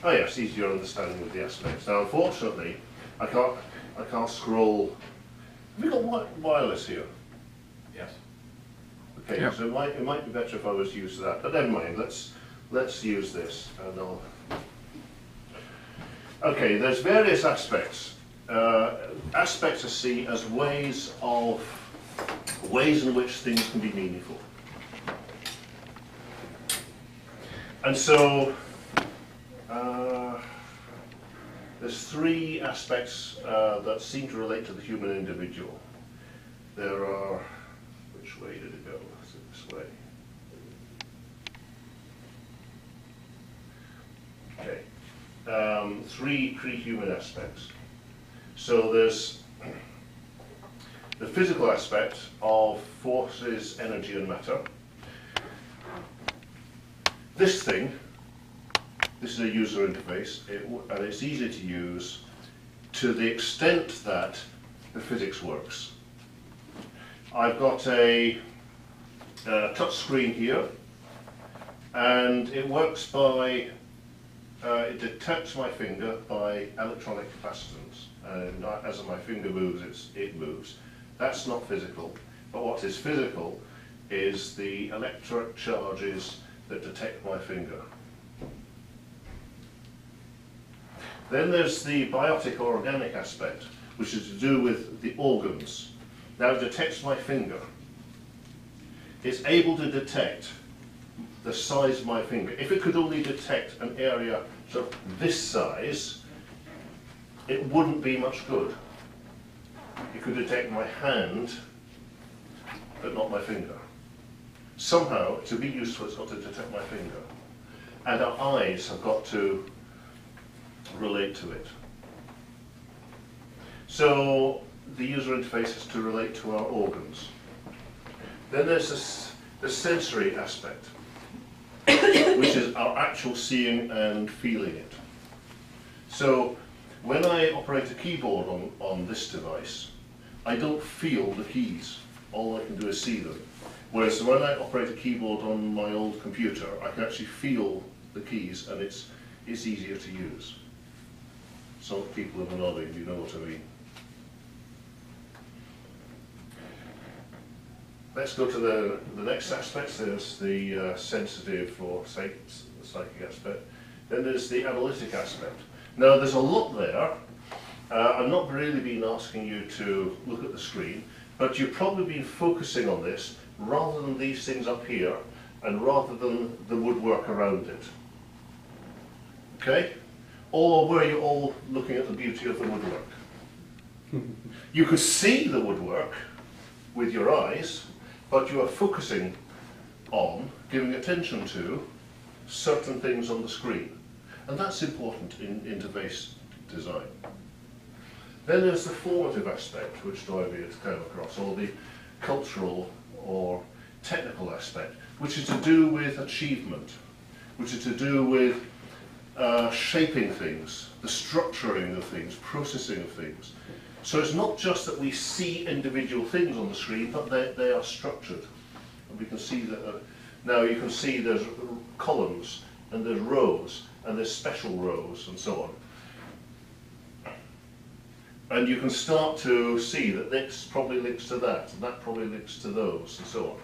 Oh yes, easier understanding of the aspects. Now, unfortunately, I can't scroll. Have we got wireless here? Yes. Okay, Yep. so it might be better if I was used to that. But never mind. Let's use this, and I'll. Okay, there's various aspects. Aspects I see as ways in which things can be meaningful. And so there's three aspects that seem to relate to the human individual. There are, which way did it go? Is it this way? Okay. Three human aspects. So there's the physical aspect of forces, energy and matter. This thing, this is a user interface, and it's easy to use to the extent that the physics works. I've got a touch screen here, and it works by, it detects my finger by electronic capacitance, and as my finger moves, it moves. That's not physical, but what is physical is the electric charges that detect my finger. Then there's the biotic or organic aspect, which is to do with the organs. Now it detects my finger. It's able to detect the size of my finger. If it could only detect an area sort of this size, it wouldn't be much good. It could detect my hand, but not my finger. Somehow, to be useful, it's got to detect my finger. And our eyes have got to relate to it. So the user interface is to relate to our organs. Then there's the sensory aspect, which is our actual seeing and feeling it. So when I operate a keyboard on this device, I don't feel the keys. All I can do is see them. Whereas when I operate a keyboard on my old computer, I can actually feel the keys, and it's easier to use. Some people are nodding, you know what I mean. Let's go to the next aspect. There's the sensitive or psychic aspect. Then there's the analytic aspect. Now there's a lot there. I've not really been asking you to look at the screen, but you've probably been focusing on this rather than these things up here, and rather than the woodwork around it. Okay? Or were you all looking at the beauty of the woodwork? You could see the woodwork with your eyes, but you are focusing on, giving attention to, certain things on the screen. And that's important in interface design. Then there's the formative aspect, which Biotic came across, or the cultural or technical aspect, which is to do with achievement, which is to do with shaping things, the structuring of things, processing of things. So it's not just that we see individual things on the screen, but they are structured. And we can see that, now you can see there's columns, and there's rows, and there's special rows, and so on. And you can start to see that this probably links to that, and that probably links to those, and so on.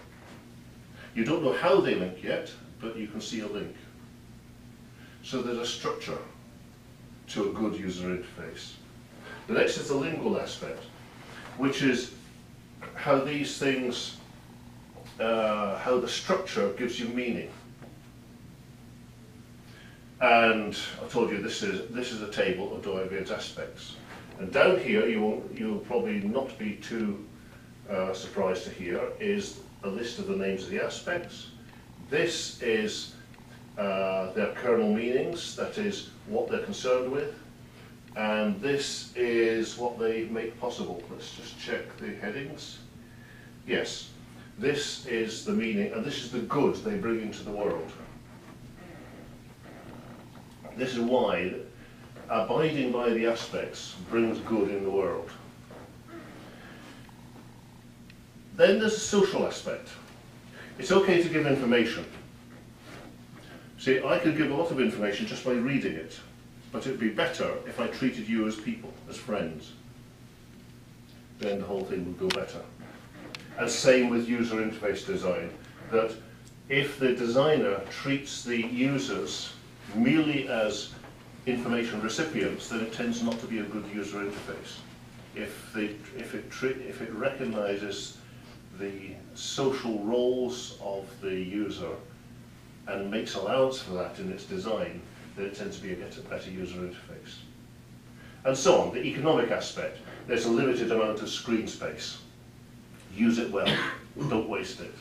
You don't know how they link yet, but you can see a link. So there's a structure to a good user interface. The next is the lingual aspect, which is how these things, how the structure gives you meaning. And I told you this is a table of Biotic's aspects. And down here, you'll probably not be too surprised to hear, is a list of the names of the aspects. This is their kernel meanings, that is what they're concerned with. And this is what they make possible. Let's just check the headings. Yes, this is the meaning, and this is the good they bring into the world. This is why abiding by the aspects brings good in the world. Then there's the social aspect. It's okay to give information. See, I could give a lot of information just by reading it, but it would be better if I treated you as people, as friends. Then the whole thing would go better. And same with user interface design, that if the designer treats the users merely as information recipients, then it tends not to be a good user interface. If it recognises the social roles of the user and makes allowance for that in its design, then it tends to be a better user interface. And so on, the economic aspect. There's a limited amount of screen space. Use it well, don't waste it.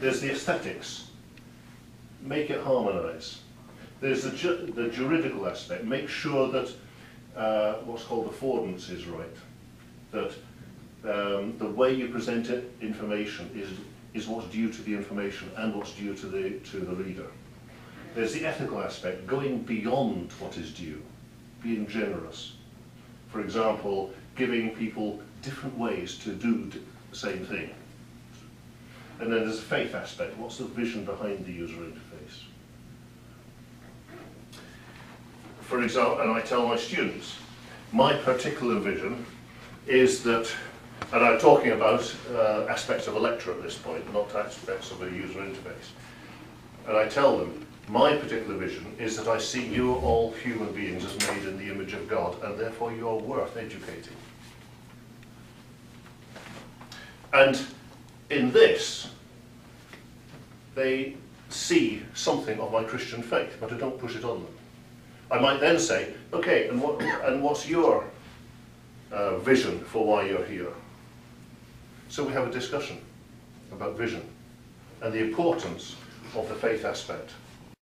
There's the aesthetics. Make it harmonise. There's the juridical aspect. Make sure that what's called affordance is right. That the way you present information is what's due to the information and what's due to the reader. There's the ethical aspect, going beyond what is due, being generous. For example, giving people different ways to do the same thing. And then there's the faith aspect. What's the vision behind the user interface? For example, and I tell my students, my particular vision is that, and I'm talking about aspects of a lecture at this point, not aspects of a user interface. And I tell them, my particular vision is that I see you all human beings as made in the image of God, and therefore you are worth educating. And in this, they see something of my Christian faith, but I don't push it on them. I might then say, okay, and what's your vision for why you're here? So we have a discussion about vision and the importance of the faith aspect.